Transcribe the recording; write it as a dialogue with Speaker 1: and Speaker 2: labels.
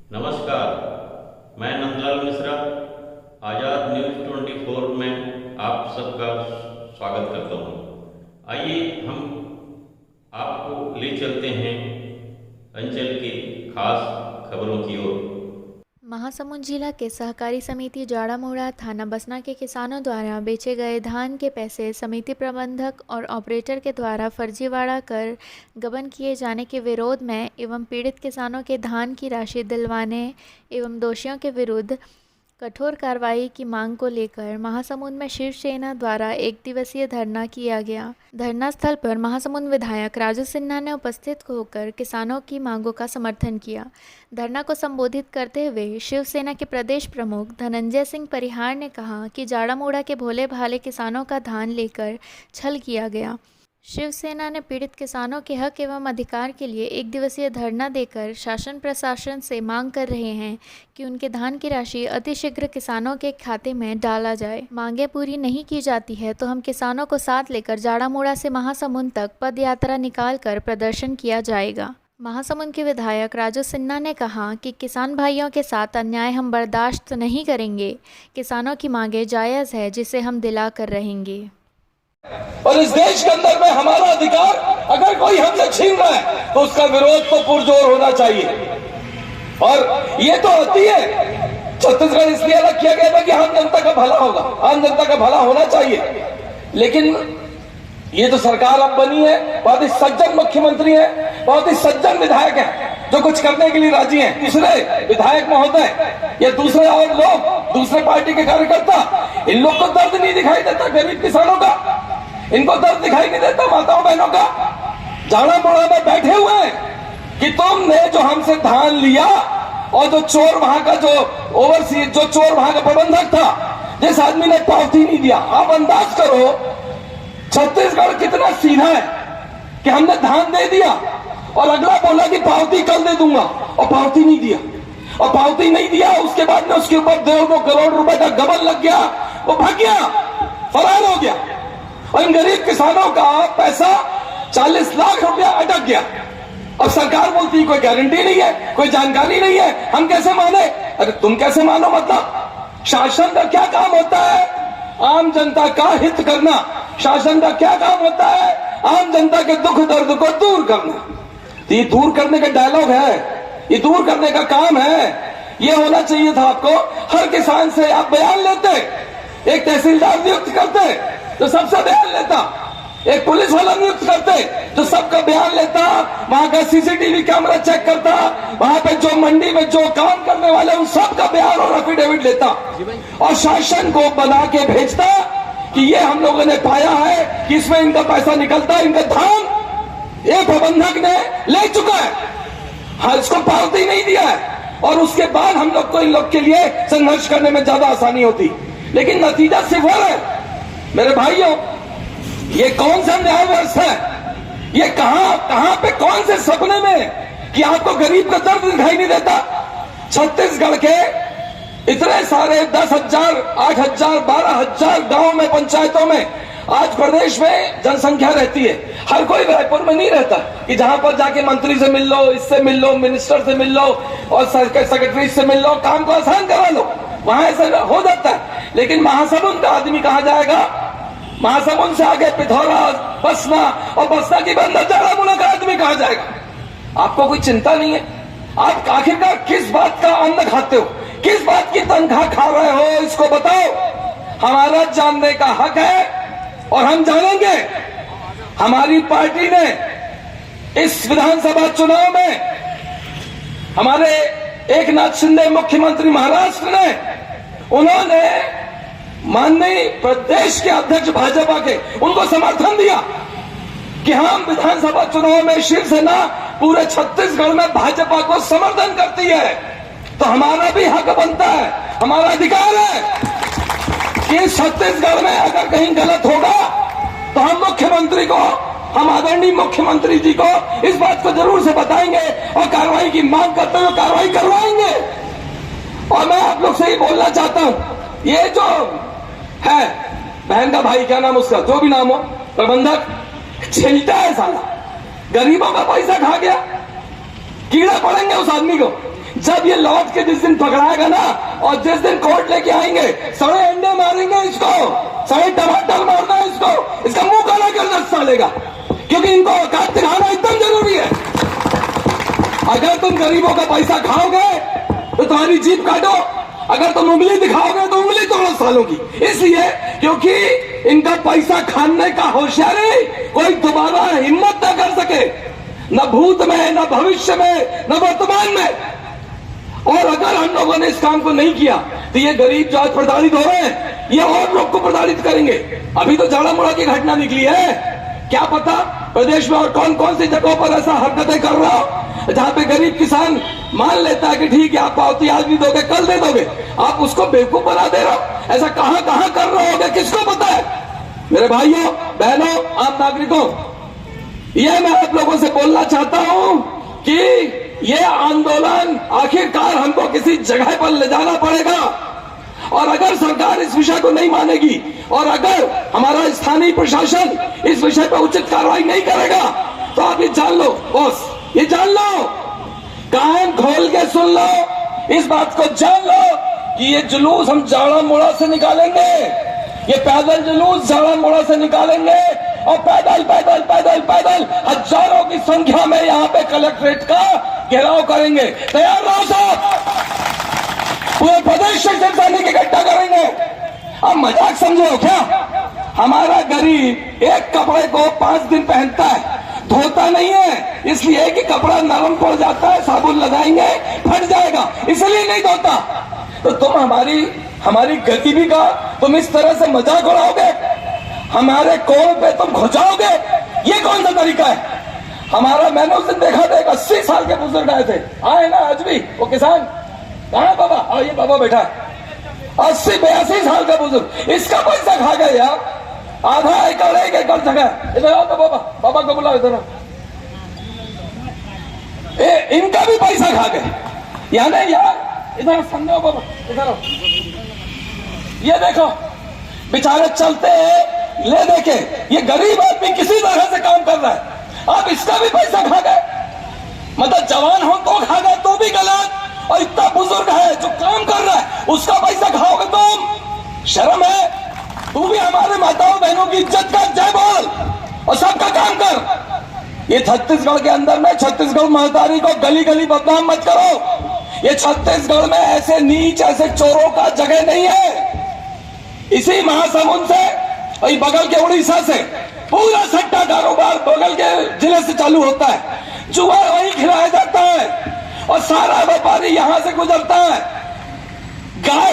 Speaker 1: नमस्कार, मैं नंदलाल मिश्रा आज़ाद न्यूज़ 24 में आप सबका स्वागत करता हूँ। आइए हम आपको ले चलते हैं अंचल की खास खबरों की ओर।
Speaker 2: महासमुंद जिला के सहकारी समिति जाड़ामोड़ा थाना बसना के किसानों द्वारा बेचे गए धान के पैसे समिति प्रबंधक और ऑपरेटर के द्वारा फर्जीवाड़ा कर गबन किए जाने के विरोध में एवं पीड़ित किसानों के धान की राशि दिलवाने एवं दोषियों के विरुद्ध कठोर कार्रवाई की मांग को लेकर महासमुंद में शिवसेना द्वारा एक दिवसीय धरना किया गया। धरना स्थल पर महासमुंद विधायक राजू सिन्हा ने उपस्थित होकर किसानों की मांगों का समर्थन किया। धरना को संबोधित करते हुए शिवसेना के प्रदेश प्रमुख धनंजय सिंह परिहार ने कहा कि जाड़ामोड़ा के भोले भाले किसानों का धान लेकर छल किया गया। शिवसेना ने पीड़ित किसानों के हक एवं अधिकार के लिए एक दिवसीय धरना देकर शासन प्रशासन से मांग कर रहे हैं कि उनके धान की राशि अतिशीघ्र किसानों के खाते में डाला जाए। मांगे पूरी नहीं की जाती है तो हम किसानों को साथ लेकर जाड़ामोड़ा से महासमुंद तक पद यात्रा निकालकर प्रदर्शन किया जाएगा। महासमुंद के विधायक राजू सिन्हा ने कहा कि किसान भाइयों के साथ अन्याय हम बर्दाश्त नहीं करेंगे। किसानों की मांगे जायज़ है जिसे हम दिला कर रहेंगे।
Speaker 3: और इस देश के अंदर में हमारा अधिकार अगर कोई हमसे छीन रहा है तो उसका विरोध तो पुरजोर होना चाहिए। और ये तो होती है, छत्तीसगढ़ इसलिए अलग किया गया था कि आम जनता का भला होगा, आम जनता का भला होना चाहिए। लेकिन ये तो सरकार अब बनी है, बहुत ही सज्जन मुख्यमंत्री है, बहुत ही सज्जन विधायक है जो कुछ करने के लिए राजी हैं। दूसरे विधायक महोदय या दूसरे और लोग, दूसरे पार्टी के कार्यकर्ता, इन लोग को दर्द नहीं दिखाई देता गरीब किसानों का, इनको दर्द दिखाई नहीं देता माताओं बहनों का। जाड़ामोड़ा में बैठे हुए हैं कि तुमने जो हमसे धान लिया और जो चोर वहां का जो ओवरसीज, जो चोर वहां का प्रबंधक था, जिस आदमी ने पावती नहीं दिया, आप अंदाज करो छत्तीसगढ़ कितना सीधा है कि हमने धान दे दिया और अगला बोला कि पावती कल दे दूंगा और पावती नहीं दिया, और पावती नहीं दिया उसके बाद में उसके ऊपर 2 करोड़ रुपए का गबन लग गया, वो भाग गया, फरार हो गया। और इन गरीब किसानों का पैसा 40 लाख रुपया अटक गया। अब सरकार बोलती है कोई गारंटी नहीं है, कोई जानकारी नहीं है, हम कैसे माने? अरे तुम कैसे मानो? मतलब शासन का क्या काम होता है? आम जनता का हित करना। शासन का क्या काम होता है? आम जनता के दुख दर्द को दूर करना। तो ये दूर करने का डायलॉग है, ये दूर करने का काम है। ये होना चाहिए था आपको, हर किसान से आप बयान लेते, एक तहसीलदार नियुक्त करते तो सबसे बयान लेता, एक पुलिस वाला नियुक्त करते जो सबका बयान लेता, वहां का सीसीटीवी कैमरा चेक करता, वहां पे जो मंडी में जो काम करने वाले उन सबका बयान और एफिडेविट लेता और शासन को बना के भेजता कि ये हम लोगों ने पाया है कि इसमें इनका पैसा निकलता है, इनका धान ये प्रबंधक ने ले चुका है, हाँ इसको पावती नहीं दिया है। और उसके बाद हम लोग को इन लोग के लिए संघर्ष करने में ज्यादा आसानी होती, लेकिन नतीजा सिफर है। मेरे भाइयों, ये कौन सा न्याय व्यवस्था है? ये कहां पे कौन से सपने में कि आपको गरीब का दर्द दिखाई नहीं देता? छत्तीसगढ़ के इतने सारे 10,000, 8,000, 12,000 गांव में, पंचायतों में आज प्रदेश में जनसंख्या रहती है। हर कोई रायपुर में नहीं रहता कि जहां पर जाके मंत्री से मिल लो, इससे मिल लो, मिनिस्टर से मिल लो और सेक्रेटरी से मिल लो, काम को आसान करा लो, वहां ऐसा हो जाता है। लेकिन महासमुंद का आदमी कहां जाएगा? महासमुंद से आगे पिथौरा, बसना और बसना की बंदर जाड़ामोड़ा का आदमी कहां जाएगा? आपको कोई चिंता नहीं है? आप आखिरकार किस बात का अन्न खाते हो, किस बात की तनख्वाह खा रहे हो, इसको बताओ। हमारा जानने का हक है और हम जानेंगे। हमारी पार्टी ने इस विधानसभा चुनाव में हमारे एकनाथ शिंदे मुख्यमंत्री महाराष्ट्र ने, उन्होंने माननीय प्रदेश के अध्यक्ष भाजपा के, उनको समर्थन दिया कि हम विधानसभा चुनाव में शिवसेना पूरे छत्तीसगढ़ में भाजपा को समर्थन करती है, तो हमारा भी हक बनता है, हमारा अधिकार है कि छत्तीसगढ़ में अगर कहीं गलत होगा तो हम मुख्यमंत्री को, हम आदरणीय मुख्यमंत्री जी को इस बात को जरूर से बताएंगे और कार्रवाई की मांग करते हुए कार्रवाई करवाएंगे। और मैं आप लोग से ही बोलना चाहता हूं, ये जो है बहन का भाई, क्या नाम उसका, जो भी नाम हो, प्रबंधक छिलटा है साला, गरीबों का पैसा खा गया, कीड़ा पड़ेंगे उस आदमी को। जब ये लौट के जिस दिन पकड़ाएगा ना, और जिस दिन कोर्ट लेके आएंगे, सड़े अंडे मारेंगे इसको, सड़े टमाटर मारना इसको, इसका मुंह काला कर दस सालेगा, क्योंकि इनको औकात दिखाना एकदम जरूरी है। अगर तुम गरीबों का पैसा खाओगे तो तुम्हारी जीभ काटो, अगर तुम उंगली दिखाओगे तो उंगली तोड़ो सालों की। इसलिए क्योंकि इनका पैसा खाने का होशियारी कोई दोबारा हिम्मत न कर सके, न भूत में, न भविष्य में, न वर्तमान में। और अगर हम लोगों ने इस काम को नहीं किया तो ये गरीब जो आज प्रताड़ित हो रहे हैं, ये और लोग को प्रताड़ित करेंगे। अभी तो झाड़ामुड़ा की घटना निकली है, क्या पता प्रदेश में और कौन कौन सी जगहों पर ऐसा हरकतें कर रहा हो जहां पे गरीब किसान मान लेता है कि ठीक है आप पावती आज भी दोगे, कल दे दोगे, आप उसको बेवकूफ बना दे रहे हो। ऐसा कहां कहां कर रहे होगे, किसको पता है। मेरे भाइयों बहनों, आम नागरिकों, यह मैं आप लोगों से बोलना चाहता हूं कि यह आंदोलन आखिरकार हमको किसी जगह पर ले जाना पड़ेगा। और अगर सरकार इस विषय को नहीं मानेगी और अगर हमारा स्थानीय प्रशासन इस विषय पर उचित कार्रवाई नहीं करेगा तो आप ये जान लो बॉस, ये जान लो, कान खोल के सुन लो, इस बात को जान लो कि ये जुलूस हम झाड़ामुड़ा से निकालेंगे, ये पैदल जुलूस झाड़ामुड़ा से निकालेंगे और पैदल पैदल पैदल पैदल हजारों की संख्या में यहाँ पे कलेक्ट्रेट का घेराव करेंगे। तैयार रहो साहब, पूरे प्रदेश से सैनिक इकट्ठा करेंगे। अब मजाक समझो क्या, हमारा गरीब एक कपड़े को 5 दिन पहनता है, धोता नहीं है, इसलिए कि कपड़ा नरम पड़ जाता है, साबुन लगाएंगे फट जाएगा, इसलिए नहीं धोता। तो तुम हमारी गरीबी का तुम इस तरह से मजाक उड़ाओगे, हमारे कोल पे तुम घुसाओगे, ये कौन सा तरीका है। हमारा मैंने उस दिन देखा था, 80 साल के बुजुर्ग आए थे, आए ना आज भी वो किसान, कहा बाबा, और ये बाबा बैठा है 80-82 साल का बुजुर्ग, इसका पैसा खा गए यार, आधा एकड़ 1 एकड़ जगह। इधर आओ तो बाबा, बाबा को बुलाओ इधर। इनका भी पैसा खा गए, यानी यार इधर समझो बाबा, इधर आओ, ये देखो बेचारे चलते हैं ले देके, ये गरीब आदमी किसी तरह से काम कर रहा है, आप इसका भी पैसा खा गए। मतलब जवान हो तो खा गए तो भी गलत, और इतना बुजुर्ग है जो काम कर रहा है उसका पैसा खाओगे तुम, शर्म है। तू भी हमारे माताओं बहनों की इज्जत कर, जय बोल और सबका काम कर। ये छत्तीसगढ़ के अंदर में छत्तीसगढ़ महतारी को गली गली बदनाम मत करो, ये छत्तीसगढ़ में ऐसे नीच ऐसे चोरों का जगह नहीं है। इसी महासमुंद से और बगल के उड़ीसा से पूरा सट्टा कारोबार बगल के जिले से चालू होता है, जुआ वहीं खिलाया जाता है और सारा व्यापारी यहां से गुजरता है। गाय